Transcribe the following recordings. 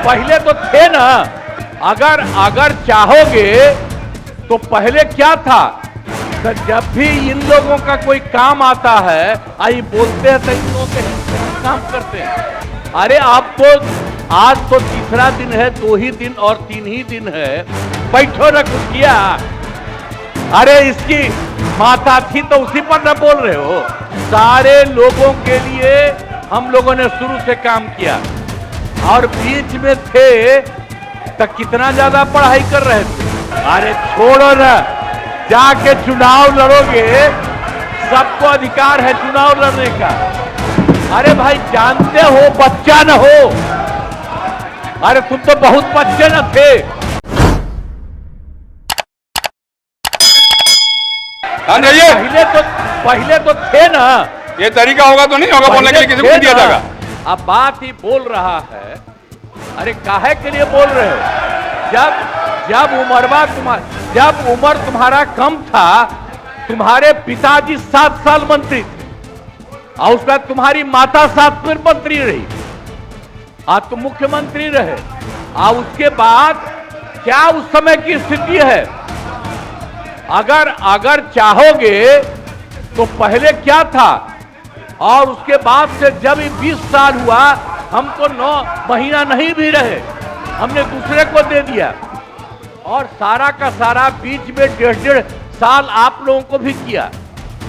पहले तो थे ना। अगर चाहोगे तो पहले क्या था, तो जब भी इन लोगों का कोई काम आता है आई बोलते हैं तो इन लोगों के काम करते हैं। अरे आप तो आज तो तीसरा दिन है, 2 ही दिन और 3 ही दिन है, बैठो न कुछ किया। अरे इसकी माता थी तो उसी पर न बोल रहे हो। सारे लोगों के लिए हम लोगों ने शुरू से काम किया और बीच में थे तो कितना ज्यादा पढ़ाई कर रहे थे। अरे छोड़ो ना, जाके चुनाव लड़ोगे, सबको अधिकार है चुनाव लड़ने का। अरे भाई जानते हो बच्चा न हो, अरे तुम तो बहुत बच्चे न थे। पहले तो थे ना। ये तरीका होगा तो नहीं होगा बोलने के लिए, किसी को दिया जाएगा। अब बात ही बोल रहा है। अरे काहे के लिए बोल रहे हो? जब उम्र तुम्हारा कम था, तुम्हारे पिताजी 7 साल मंत्री थे और उसके बाद तुम्हारी माता 7 फिर मंत्री रही, आज तुम मुख्यमंत्री रहे। और उसके बाद क्या उस समय की स्थिति है? अगर चाहोगे तो पहले क्या था और उसके बाद से जब 20 साल हुआ, हम तो 9 महीना नहीं भी रहे, हमने दूसरे को दे दिया और सारा का सारा बीच में 1.5 साल आप लोगों को भी किया,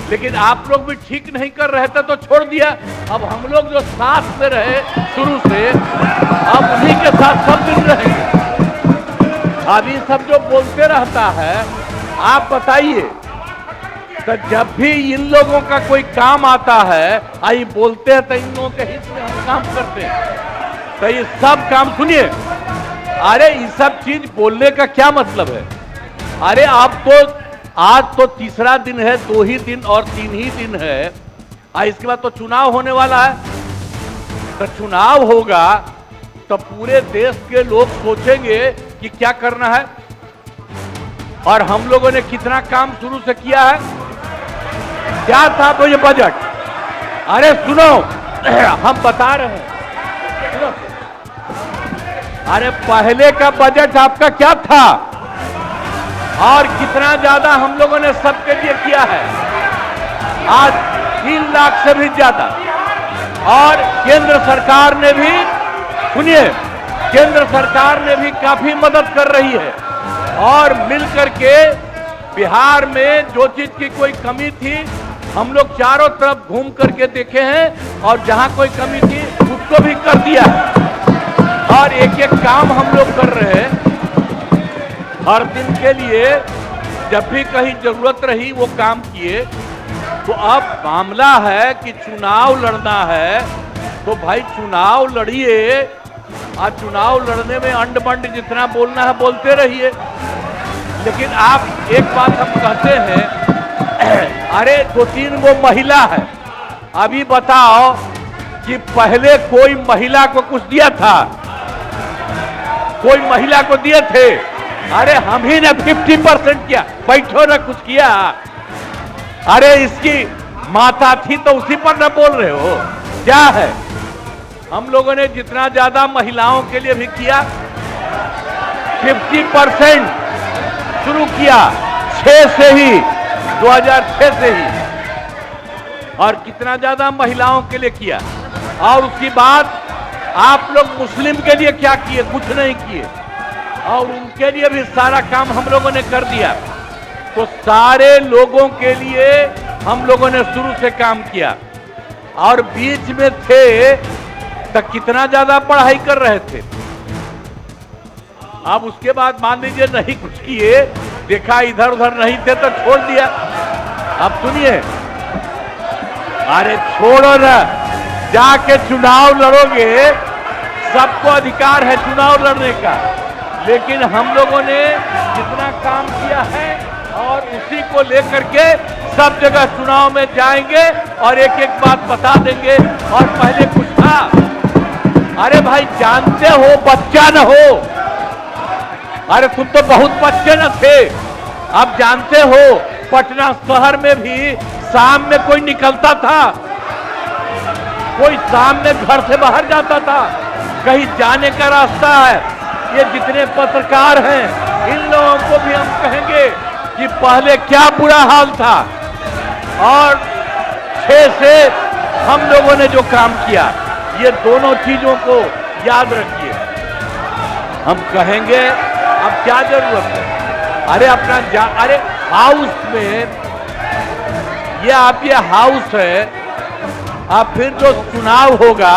लेकिन आप लोग भी ठीक नहीं कर रहे थे तो छोड़ दिया। अब हम लोग जो साथ में रहे शुरू से, अब उन्हीं के साथ सब दिन रहेंगे। अभी सब जो बोलते रहता है, आप बताइए, तो जब भी इन लोगों का कोई काम आता है आई बोलते हैं तो इन लोगों के हित में हम काम करते हैं। तो ये सब काम सुनिए। अरे ये सब चीज बोलने का क्या मतलब है? अरे आप तो आज तो तीसरा दिन है, 2 ही दिन और 3 ही दिन है, इसके बाद तो चुनाव होने वाला है। तो चुनाव होगा तो पूरे देश के लोग सोचेंगे कि क्या करना है और हम लोगों ने कितना काम शुरू से किया है। क्या था वो ये बजट? अरे सुनो, हम बता रहे हैं, सुनो। अरे पहले का बजट आपका क्या था और कितना ज्यादा हम लोगों ने सबके लिए किया है? आज 3 लाख से भी ज्यादा। और केंद्र सरकार ने भी, सुनिए, केंद्र सरकार ने भी काफी मदद कर रही है और मिलकर के बिहार में जो चीज की कोई कमी थी हम लोग चारों तरफ घूम करके देखे हैं और जहां कोई कमी थी उसको भी कर दिया और एक एक काम हम लोग कर रहे हैं हर दिन के लिए। जब भी कहीं जरूरत रही वो काम किए। तो अब मामला है कि चुनाव लड़ना है तो भाई चुनाव लड़िए। आज चुनाव लड़ने में अंड बंड जितना बोलना है बोलते रहिए, लेकिन आप एक बात हम कहते हैं, अरे 2-3 वो महिला है, अभी बताओ कि पहले कोई महिला को कुछ दिया था? कोई महिला को दिए थे? अरे हम ही ने 50% किया, बैठो ना कुछ किया। अरे इसकी माता थी तो उसी पर न बोल रहे हो। क्या है, हम लोगों ने जितना ज्यादा महिलाओं के लिए भी किया, 50% शुरू किया 6 से ही, 2006 से ही, और कितना ज्यादा महिलाओं के लिए किया। और उसके बाद आप लोग मुस्लिम के लिए क्या किए? कुछ नहीं किए, और उनके लिए भी सारा काम हम लोगों ने कर दिया। तो सारे लोगों के लिए हम लोगों ने शुरू से काम किया और बीच में थे तो कितना ज्यादा पढ़ाई कर रहे थे। अब उसके बाद मान लीजिए नहीं कुछ किए, देखा इधर उधर नहीं थे तो छोड़ दिया। अब सुनिए, अरे छोड़ो ना, जाके चुनाव लड़ोगे, सबको अधिकार है चुनाव लड़ने का, लेकिन हम लोगों ने जितना काम किया है और उसी को लेकर के सब जगह चुनाव में जाएंगे और एक एक बात बता देंगे। और पहले कुछ था, अरे भाई जानते हो बच्चा न हो, अरे तुम तो बहुत बच्चे न थे। अब जानते हो पटना शहर में भी शाम में कोई निकलता था, कोई शाम में घर से बाहर जाता था? कहीं जाने का रास्ता है। ये जितने पत्रकार हैं, इन लोगों को भी हम कहेंगे कि पहले क्या बुरा हाल था और 6 से हम लोगों ने जो काम किया, ये दोनों चीजों को याद रखिए। हम कहेंगे अब क्या जरूरत है, अरे अरे हाउस में ये हाउस है, अब फिर जो चुनाव होगा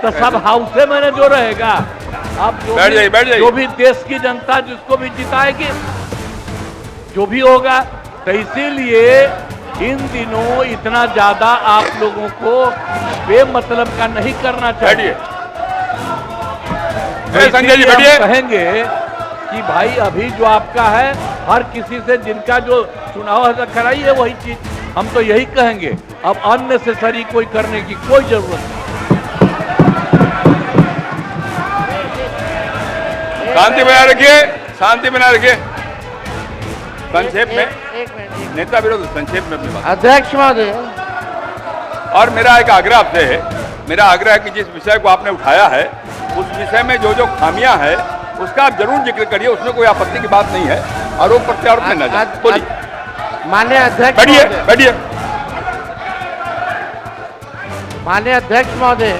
तो सब हाउसे में जो रहेगा। अब बैठ जाइए। जो भी देश की जनता जिसको भी जिताएगी, जो भी होगा, तो इसीलिए इन दिनों इतना ज्यादा आप लोगों को बेमतलब का नहीं करना चाहिए। संजय जी बैठिए। कहेंगे कि भाई अभी जो आपका है, हर किसी से जिनका जो चुनाव है कराइए वही चीज, हम तो यही कहेंगे। अब अननेसेसरी कोई करने की कोई जरूरत नहीं। शांति बनाए रखिए, शांति बनाए रखिए। संक्षेप में नेता विरोध, संक्षेप में अपनी बात। अध्यक्ष महोदय, और मेरा एक आग्रह आपसे है, मेरा आग्रह है कि जिस विषय को आपने उठाया है उस विषय में जो जो खामियां है उसका आप जरूर जिक्र करिए, उसमें कोई आपत्ति की बात नहीं है। आरोप प्रत्यारोप में न जाए। बोलिए। माननीय अध्यक्ष बैठिए महोदय, बैठिए। माननीय अध्यक्ष महोदय,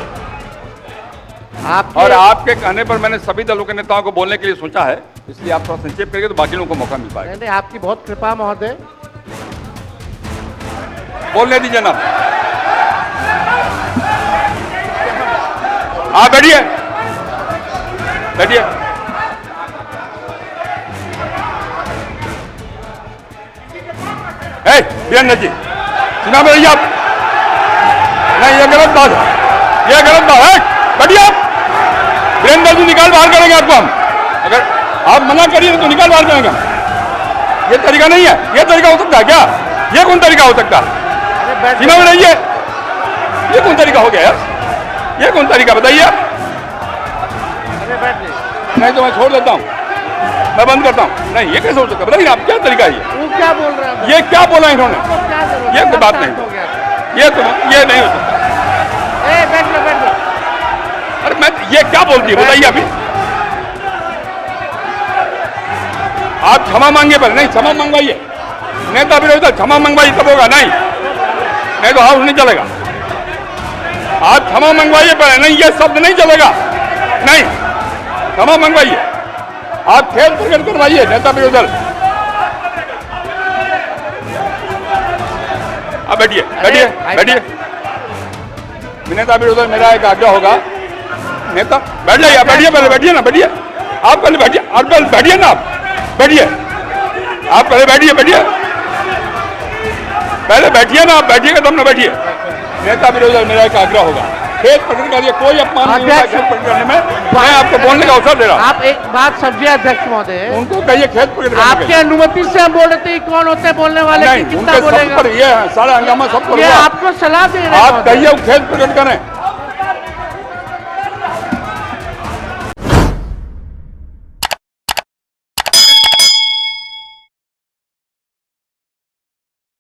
आप और आपके कहने पर मैंने सभी दलों के नेताओं को बोलने के लिए सोचा है, इसलिए आप थोड़ा संक्षेप करेंगे तो बाकी लोगों को मौका मिल पाएगा। नहीं, आपकी बहुत कृपा महोदय। बोलने दीजिए ना। आप बैठिए बैठिए। वीरेंद्र जी चुनाव में रहिए आप। नहीं, ये गलत बात है, ये गलत बात है। बैठिए आप। वीरेंद्र जी निकाल बाहर करेंगे आपको हम, अगर आप मना करिए तो निकाल बाहर करेंगे। ये तरीका नहीं है, ये तरीका हो सकता है क्या? ये कौन तरीका हो सकता है? चुनाव में रहिए, ये कौन तरीका हो गया यार? ये कौन तरीका बताइए आप? नहीं तो मैं छोड़ देता हूँ, मैं बंद करता हूँ। नहीं, ये कैसे हो सकता है बताइए आप, क्या तरीका है ये? वो क्या बोल रहे हैं? ये क्या बोला इन्होंने? ये कोई बात नहीं, हो गया। ये नहीं हो सकता। बैठ लो। अरे मैं ये क्या बोलती है बताइए अभी? आप क्षमा मांगे पर नहीं, क्षमा मंगवाइए। नेता विरोधी क्षमा मंगवाइए तब होगा, नहीं तो हाउस नहीं चलेगा। आप क्षमा मंगवाइए पर नहीं, ये शब्द नहीं चलेगा। नहीं, क्षमा मंगवाइए। आप खेल प्रकट करवाइए नेता विरोधी दल। अब बैठिए। नेता विरोधी दल, मेरा एक आग्रह होगा, नेता बैठ जाइए, बैठिए पहले, बैठिए ना, बैठिए आप पहले, बैठिए और पहले बैठिए ना, आप बैठिए, आप पहले बैठिए पहले बैठिए ना, आप बैठिएगा तब ना बैठिए। नेता विरोधी दल, मेरा एक आग्रह होगा, खेत प्रकट करिए, कोई अपमान नहीं होगा खेत प्रकट करने में। मैं आपको बोलने का अवसर दे रहा हूँ। आप एक बात समझिए अध्यक्ष महोदय, उनको कहिए खेत प्रकट करने आपके अनुमति से हम बोल रहे थे, कौन होते हैं बोलने वाले? नहीं, कितना उनके सब बोलेगा? पर ये सारा हंगामा सब पर ये हुआ। आपको सलाह दे रहे हैं आप महोदय। कहिए खेत प्रकट करें।